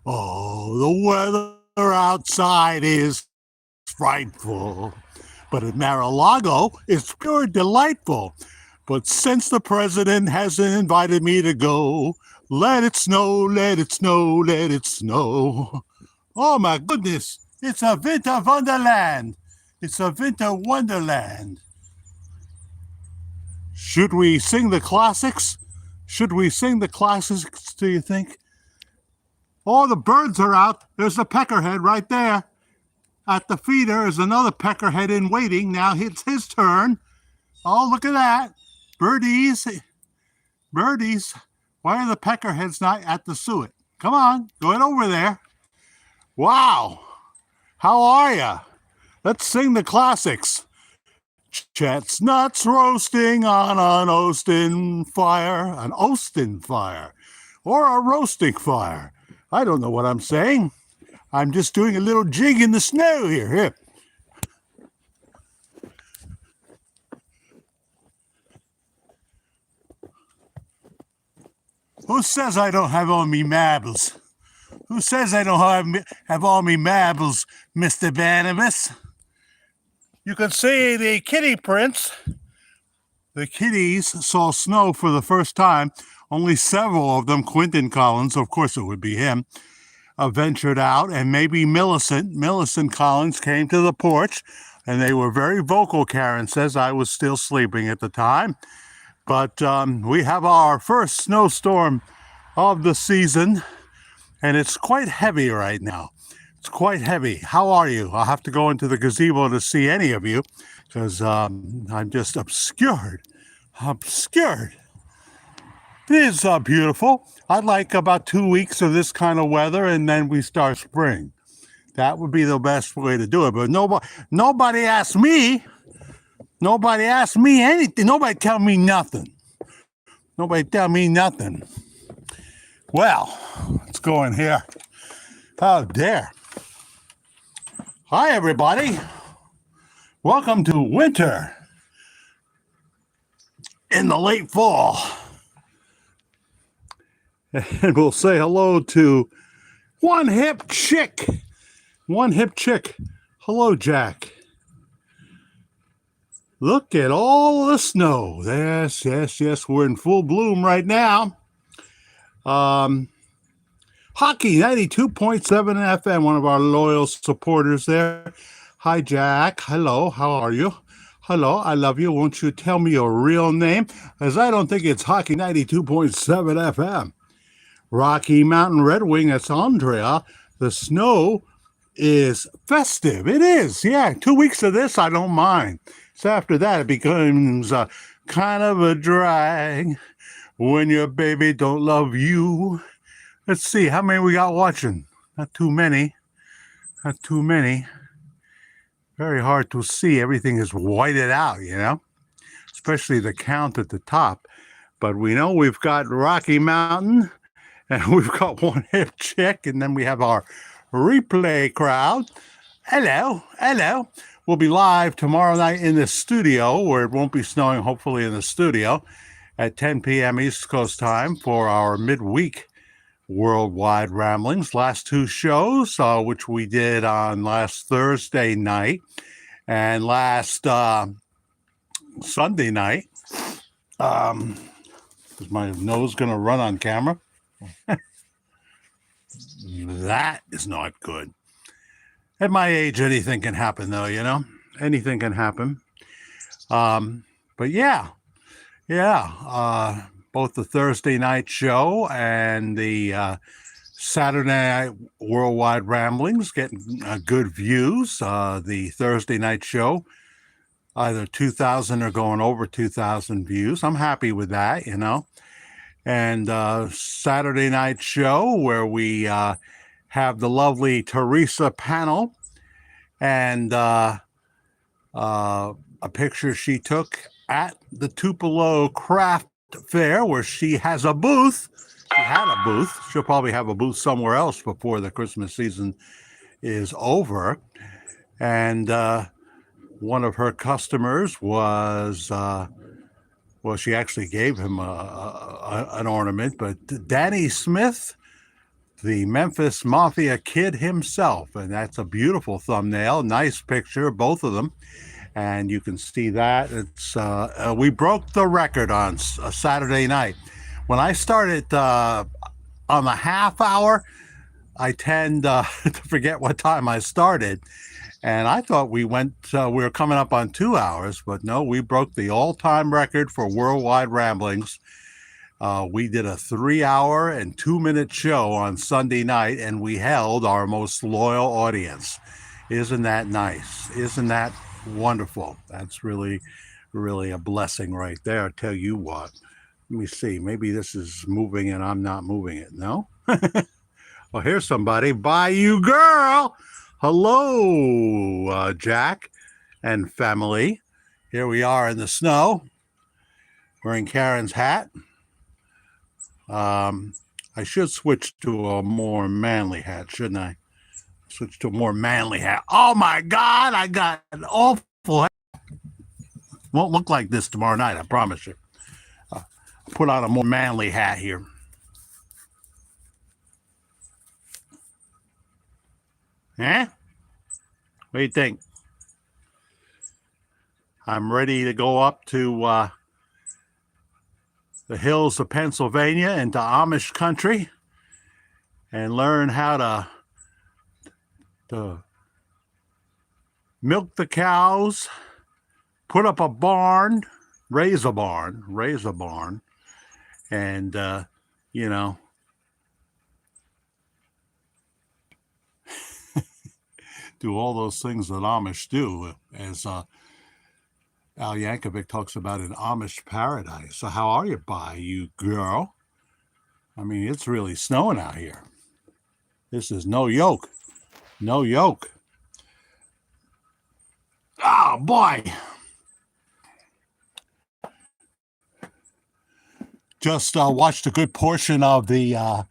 Oh, the weather outside is frightful, but at Mar-a-Lago, it's pure delightful. But since the president hasn't invited me to go, let it snow, let it snow, let it snow. Oh my goodness, it's a winter wonderland. It's a winter wonderland. Should we sing the classics? Should we sing the classics, do you think? All the birds are out. There's a peckerhead right there. At the feeder is another peckerhead in waiting. Now it's his turn. Oh, look at that. Birdies. Birdies. Why are the peckerheads not at the suet? Come on, go it over there. Wow. How are ya? Let's sing the classics. Chestnuts roasting on an Austin fire. An Austin fire. Or a roasting fire. I don't know what I'm saying. I'm just doing a little jig in the snow here. Here. Who says I don't have all me marbles? Who says I don't have all me marbles, Mr. Barnabas? You can see the kitty prints. The kitties saw snow for the first time. Only several of them, Quentin Collins, of course it would be him, ventured out, and maybe Millicent Collins came to the porch, and they were very vocal, Karen says. I was still sleeping at the time. But we have our first snowstorm of the season, and it's quite heavy right now. It's quite heavy. How are you? I'll have to go into the gazebo to see any of you, because I'm just obscured. It is beautiful. I'd like about 2 weeks of this kind of weather, and then we start spring. That would be the best way to do it. But nobody asked me. Nobody asked me anything. Nobody tell me nothing. Nobody tell me nothing. Well, let's go in here. How dare. Hi, everybody. Welcome to winter in the late fall. And we'll say hello to one hip chick. One hip chick. Hello, Jack. Look at all the snow. Yes. We're in full bloom right now. Hockey 92.7 FM, one of our loyal supporters there. Hi, Jack. Hello. How are you? Hello. I love you. Won't you tell me your real name? As I don't think it's Hockey 92.7 FM. Rocky Mountain Red Wing, that's Andrea. The snow is festive. It is. Yeah. 2 weeks of this, I don't mind. So after that, it becomes kind of a drag when your baby don't love you. Let's see, how many we got watching? Not too many. Very hard to see. Everything is whited out, especially the count at the top. But we know we've got Rocky Mountain, and we've got one hip chick, and then we have our replay crowd. Hello. We'll be live tomorrow night in the studio, where it won't be snowing, hopefully in the studio, at 10 p.m. East Coast time for our midweek worldwide ramblings. Last two shows, which we did on last Thursday night and last Sunday night. Is my nose going to run on camera? That is not good. At my age, anything can happen, though, Anything can happen. But yeah. Both the Thursday night show and the Saturday night worldwide ramblings getting good views. The Thursday night show, either 2,000 or going over 2,000 views. I'm happy with that, And Saturday night show, where we have the lovely Teresa panel and a picture she took at the Tupelo Craft Fair, where she has a booth. She had a booth. She'll probably have a booth somewhere else before the Christmas season is over. And one of her customers was, she actually gave him an ornament, but Danny Smith, the Memphis Mafia Kid himself. And that's a beautiful thumbnail. Nice picture, both of them. And you can see that. We broke the record on a Saturday night. When I started on the half hour, I tend to forget what time I started. And I thought we were coming up on 2 hours, but no, we broke the all-time record for Worldwide Ramblings. We did a 3-hour and 2-minute show on Sunday night, and we held our most loyal audience. Isn't that nice? Isn't that wonderful? That's really, really a blessing right there. I tell you what. Let me see. Maybe this is moving and I'm not moving it. No? Well, here's somebody. Bye, you girl. Hello, Jack and family. Here we are in the snow, wearing Karen's hat. I should switch to a more manly hat, shouldn't I? Switch to a more manly hat. Oh my God, I got an awful hat. Won't look like this tomorrow night, I promise you. Put on a more manly hat here. Eh? What do you think? I'm ready to go up to the hills of Pennsylvania into Amish country and learn how to milk the cows, put up a barn, raise a barn, and, do all those things that Amish do, as Al Yankovic talks about in Amish paradise. So how are you, you girl? I mean, it's really snowing out here. This is no yoke. No yoke. Oh, boy. Just watched a good portion of the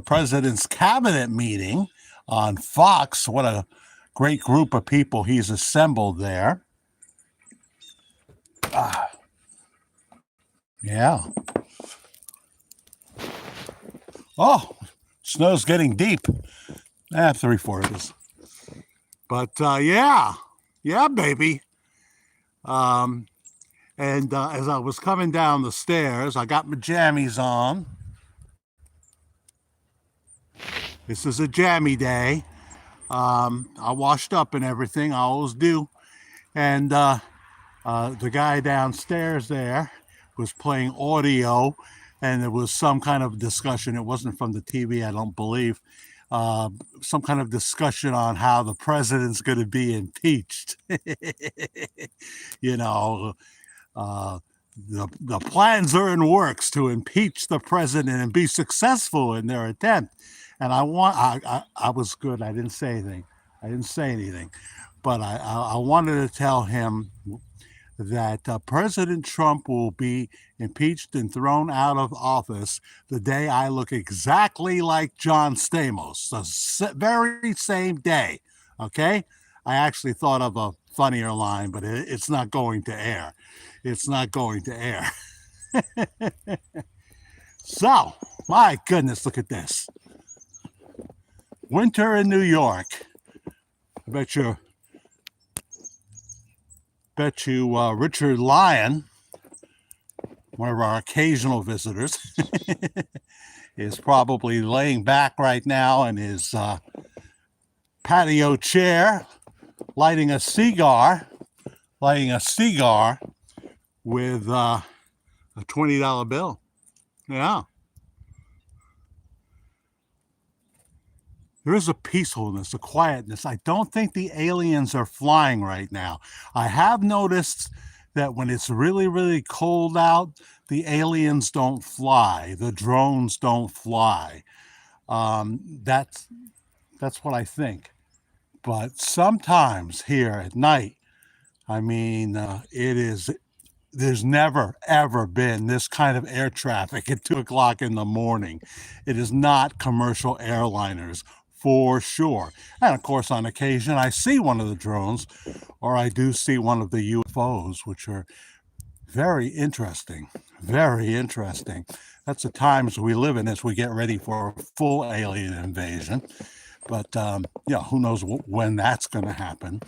president's cabinet meeting on Fox. What a great group of people he's assembled there. Yeah. Oh, snow's getting deep. 3/4. But yeah, baby. And as I was coming down the stairs, I got my jammies on. This is a jammy day. I washed up and everything. I always do. And the guy downstairs there was playing audio, and there was some kind of discussion. It wasn't from the TV, I don't believe. Some kind of discussion on how the president's going to be impeached. The plans are in works to impeach the president and be successful in their attempt. And I was good. I didn't say anything. But I wanted to tell him that President Trump will be impeached and thrown out of office the day I look exactly like John Stamos, the very same day. Okay? I actually thought of a funnier line, but it's not going to air. It's not going to air. So, my goodness, look at this. Winter in New York. I bet you Richard Lyon, one of our occasional visitors, is probably laying back right now in his patio chair, lighting a cigar with a $20 bill. Yeah. There is a peacefulness, a quietness. I don't think the aliens are flying right now. I have noticed that when it's really, really cold out, the aliens don't fly. The drones don't fly. That's what I think. But sometimes here at night, I mean, there's never, ever been this kind of air traffic at 2 o'clock in the morning. It is not commercial airliners, for sure. And of course, on occasion, I see one of the drones, or I do see one of the UFOs, which are Very interesting. Very interesting. That's the times we live in as we get ready for a full alien invasion. But, who knows when that's going to happen.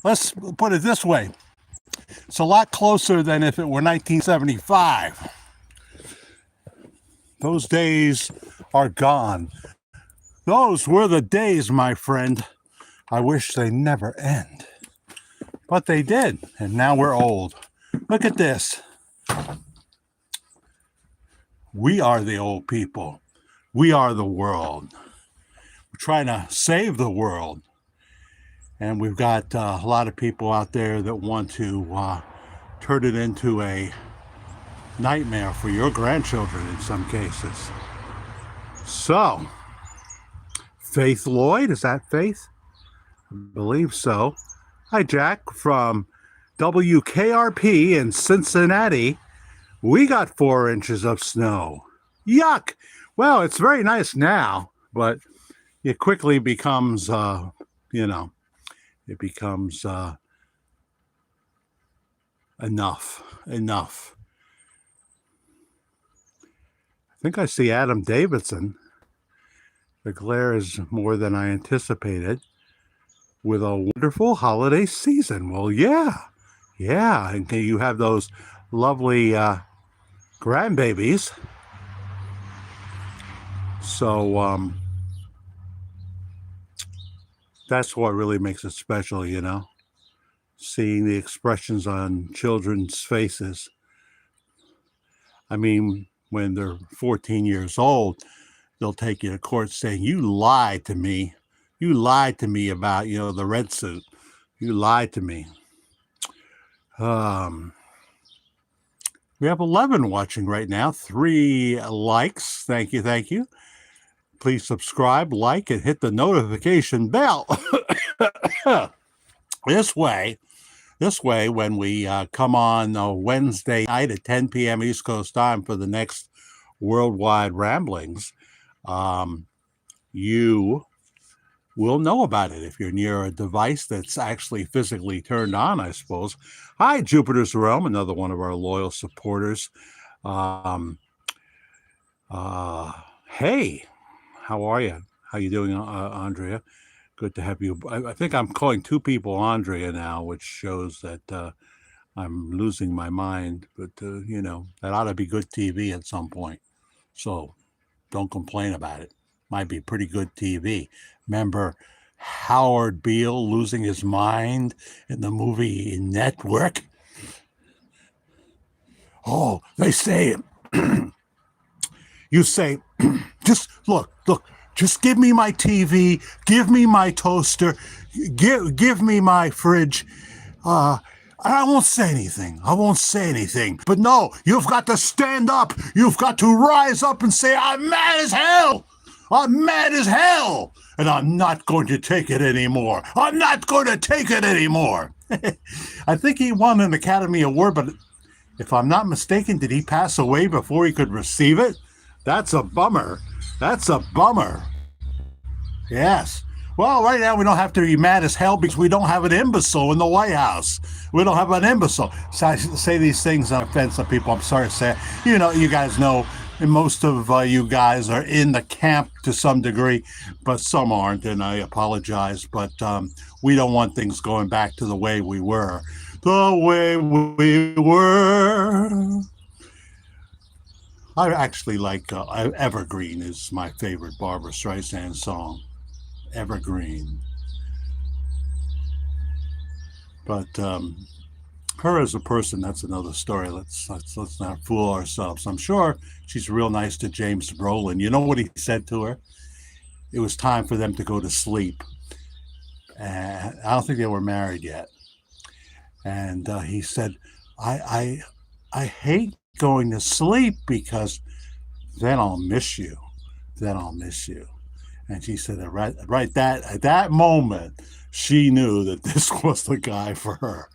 Let's put it this way. It's a lot closer than if it were 1975. Those days are gone. Those were the days, my friend. I wish they never end. But they did, and now we're old. Look at this. We are the old people. We are the world. We're trying to save the world. And we've got a lot of people out there that want to turn it into a nightmare for your grandchildren in some cases. So, Faith Lloyd, is that Faith? I believe so. Hi, Jack, from WKRP in Cincinnati. We got 4 inches of snow. Yuck! Well, it's very nice now, but it quickly becomes, it becomes enough. I think I see Adam Davidson. The glare is more than I anticipated. With a wonderful holiday season. Well, yeah. And you have those lovely grandbabies. So that's what really makes it special, seeing the expressions on children's faces. I mean, when they're 14 years old, they'll take you to court saying, you lied to me. You lied to me about, the red suit. You lied to me. We have 11 watching right now. 3 likes. Thank you. Please subscribe, like, and hit the notification bell. This way, when we come on Wednesday night at 10 p.m. East Coast time for the next Worldwide Ramblings, you will know about it if you're near a device that's actually physically turned on, I suppose. Hi, Jupiter's Realm, another one of our loyal supporters. Hey, how are you? How you doing, Andrea? Good to have you. I think I'm calling 2 people Andrea now, which shows that I'm losing my mind. But, that ought to be good TV at some point. So don't complain about it. Might be pretty good TV. Remember Howard Beale losing his mind in the movie Network? Oh, they say, you say, just look, just give me my TV, give me my toaster, give me my fridge. I won't say anything. But no, you've got to stand up. You've got to rise up and say, I'm mad as hell. And I'm not going to take it anymore. I think he won an Academy Award, but if I'm not mistaken, did he pass away before he could receive it? That's a bummer. Yes. Well, right now we don't have to be mad as hell because we don't have an imbecile in the White House. We don't have an imbecile. So I say these things on offense of people. I'm sorry to say it. You guys know, and most of you guys are in the camp to some degree, but some aren't, and I apologize. But we don't want things going back to the way we were. I actually like Evergreen is my favorite Barbra Streisand song. Evergreen. But her as a person, that's another story. Let's not fool ourselves. I'm sure she's real nice to James Brolin. You know what he said to her? It was time for them to go to sleep. I don't think they were married yet. And he said, I hate going to sleep because then I'll miss you. And she said that at that moment, she knew that this was the guy for her.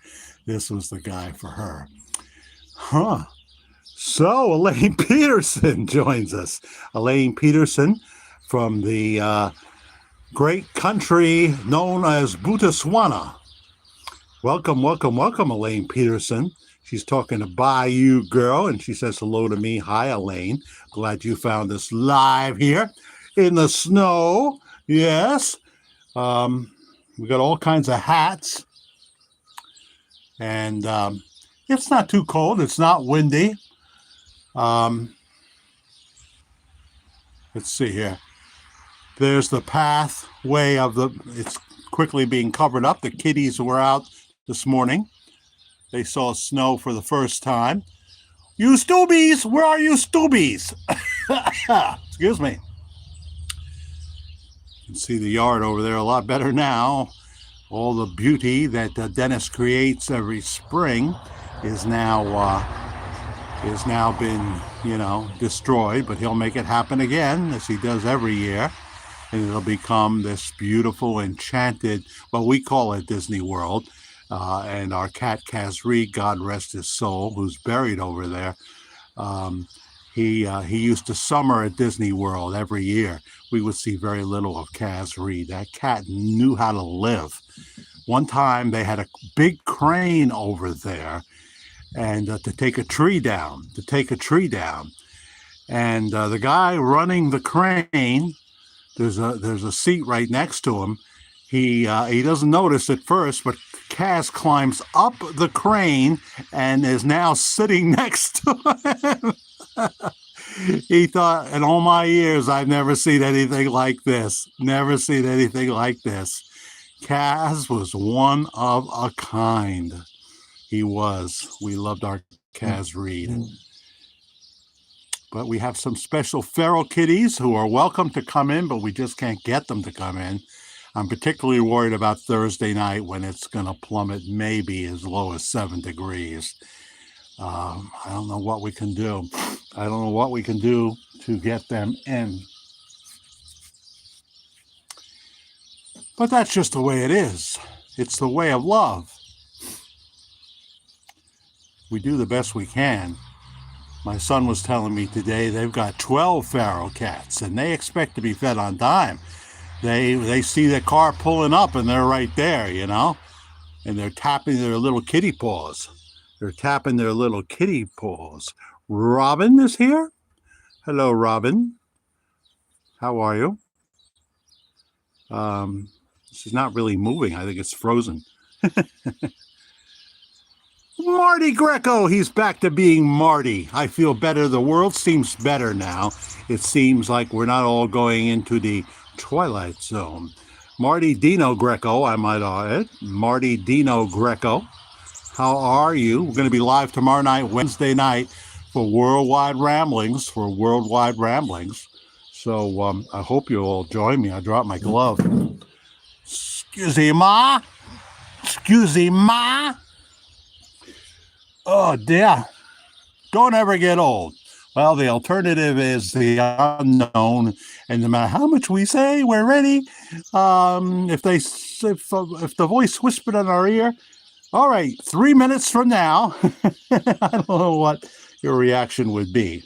Huh. So Elaine Peterson joins us. Elaine Peterson from the great country known as Botswana. Welcome, welcome, welcome, Elaine Peterson. She's talking to Bayou Girl, and she says hello to me. Hi, Elaine. Glad you found us live here in the snow. Yes. We got all kinds of hats. And it's not too cold. It's not windy. Let's see here. There's the pathway it's quickly being covered up. The kitties were out this morning. They saw snow for the first time. You Stoobies, where are you Stoobies? Excuse me. You can see the yard over there a lot better now. All the beauty that Dennis creates every spring is now been, destroyed, but he'll make it happen again, as he does every year. And it'll become this beautiful, enchanted, well, we call it Disney World. And our cat, Kaz, God rest his soul, who's buried over there, he used to summer at Disney World every year. We would see very little of Kaz. That cat knew how to live. One time they had a big crane over there, and to take a tree down. And the guy running the crane, there's a seat right next to him. He doesn't notice at first, but Kaz climbs up the crane and is now sitting next to him. He thought, in all my years, I've never seen anything like this. Kaz was one of a kind. He was. We loved our Kaz Reed. But we have some special feral kitties who are welcome to come in, but we just can't get them to come in. I'm particularly worried about Thursday night when it's going to plummet maybe as low as 7 degrees. I don't know what we can do. To get them in. But that's just the way it is. It's the way of love. We do the best we can. My son was telling me today they've got 12 feral cats, and they expect to be fed on dime. They see the car pulling up, and they're right there, and they're tapping their little kitty paws. Robin is here. Hello, Robin. How are you? She's not really moving. I think it's frozen. Marty Greco, he's back to being Marty. I feel better. The world seems better now. It seems like we're not all going into the Twilight Zone. Marty Dino Greco, I might add. Marty Dino Greco. How are you? We're going to be live tomorrow night, Wednesday night, for Worldwide Ramblings. So I hope you'll all join me. I dropped my glove. Excuse me, ma. Oh, dear. Don't ever get old. Well, the alternative is the unknown, and no matter how much we say we're ready, if the voice whispered in our ear, all right, 3 minutes from now, I don't know what your reaction would be.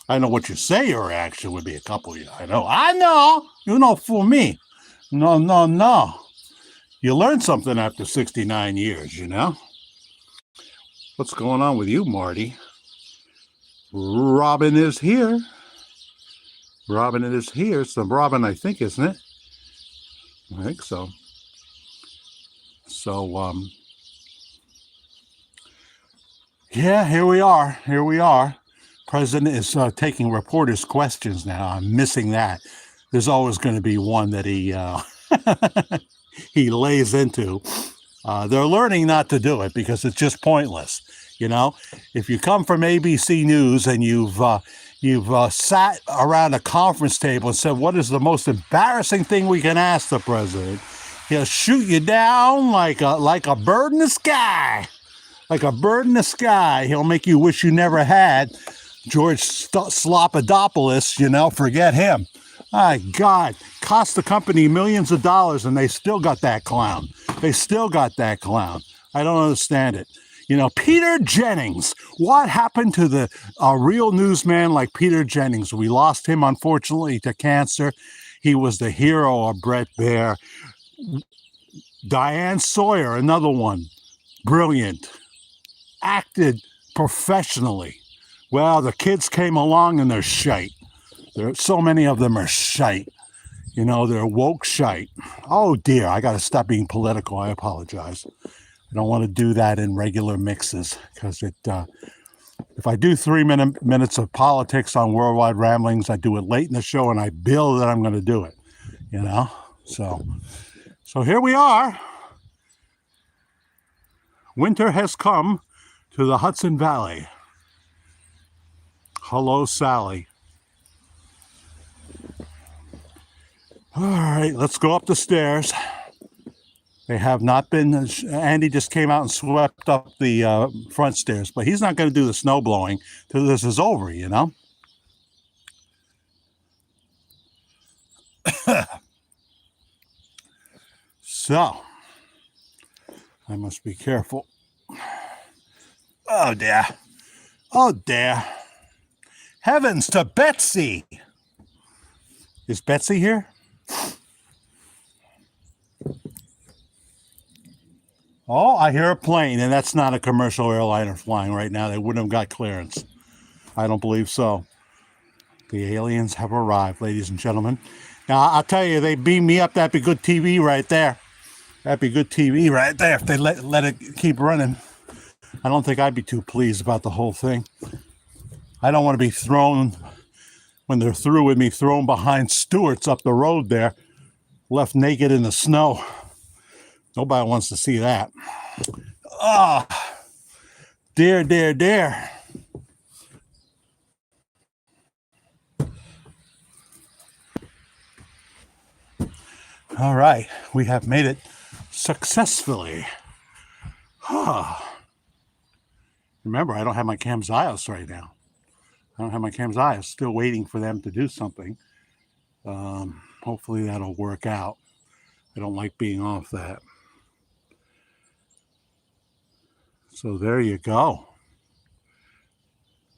I know what you say your reaction would be. A couple of you, I know. You know, for me, no. You learn something after 69 years, What's going on with you, Marty? Robin is here. It's the Robin, I think, isn't it? I think so. So, yeah, here we are. President is taking reporters' questions now. I'm missing that. There's always going to be one that he he lays into. They're learning not to do it because it's just pointless. If you come from ABC News and you've sat around a conference table and said, what is the most embarrassing thing we can ask the president? He'll shoot you down like a bird in the sky. He'll make you wish you never had George Slopadopoulos, forget him. My God, cost the company millions of dollars, and they still got that clown. I don't understand it. Peter Jennings. What happened to a real newsman like Peter Jennings? We lost him, unfortunately, to cancer. He was the hero of Bret Baier. Diane Sawyer, another one. brilliant, acted professionally. Well, the kids came along and they're shite. So many of them are shite. You know, they're woke shite. Oh dear, I got to stop being political. I apologize. I don't want to do that in regular mixes because if I do 3 minutes of politics on Worldwide Ramblings, I do it late in the show and I bill that I'm going to do it, you know? So here we are. Winter has come to the Hudson Valley. Hello, Sally. All right, let's go up the stairs. They have not been, Andy just came out and swept up the front stairs, but he's not going to do the snow blowing till this is over, you know? So, I must be careful. Oh dear. Oh dear. Heavens to Betsy! Is Betsy here? Oh, I hear a plane, and that's not a commercial airliner flying right now. They wouldn't have got clearance. I don't believe so. The aliens have arrived, ladies and gentlemen. Now, I'll tell you, they beam me up. That'd be good TV right there. That'd be good TV right there if they let it keep running. I don't think I'd be too pleased about the whole thing. I don't want to be thrown, when they're through with me, thrown behind Stewart's up the road there, left naked in the snow. Nobody wants to see that. Ah, dear, dear, dear. All right, we have made it successfully. Remember, I don't have my Camzyos right now. I don't have my Camzyos. Still waiting for them to do something. Hopefully that'll work out. I don't like being off that. So there you go.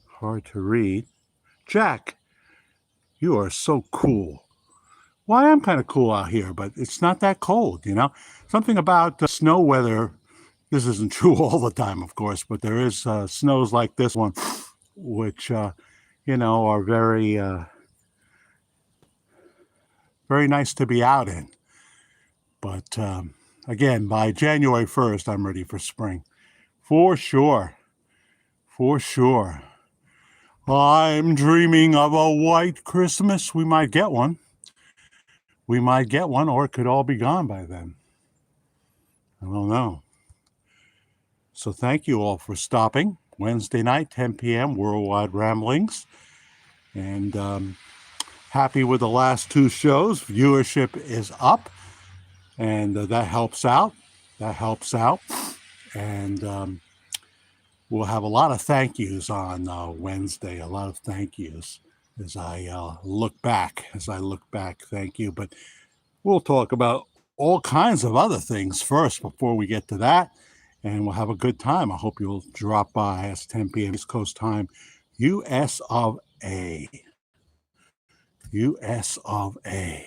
Hard to read. Jack, you are so cool. Well, I am kind of cool out here, but it's not that cold, you know? Something about snow weather. This isn't true all the time, of course, but there is snows like this one, which, you know, are very, very nice to be out in. But again, by January 1st, I'm ready for spring. For sure. For sure. I'm dreaming of a white Christmas. We might get one. We might get one, or it could all be gone by then. I don't know. So thank you all for stopping. Wednesday night, 10 p.m., Worldwide Ramblings. And happy with the last two shows. Viewership is up, and that helps out. That helps out. And we'll have a lot of thank yous on Wednesday, a lot of thank yous as I look back. Thank you. But we'll talk about all kinds of other things first before we get to that. And we'll have a good time. I hope you'll drop by. It's 10 p.m. East Coast time, US of A. US of A.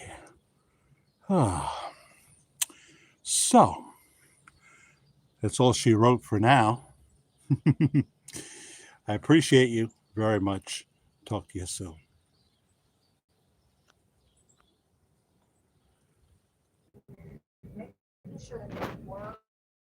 So, that's all she wrote for now. I appreciate you very much. Talk to you soon. Sure.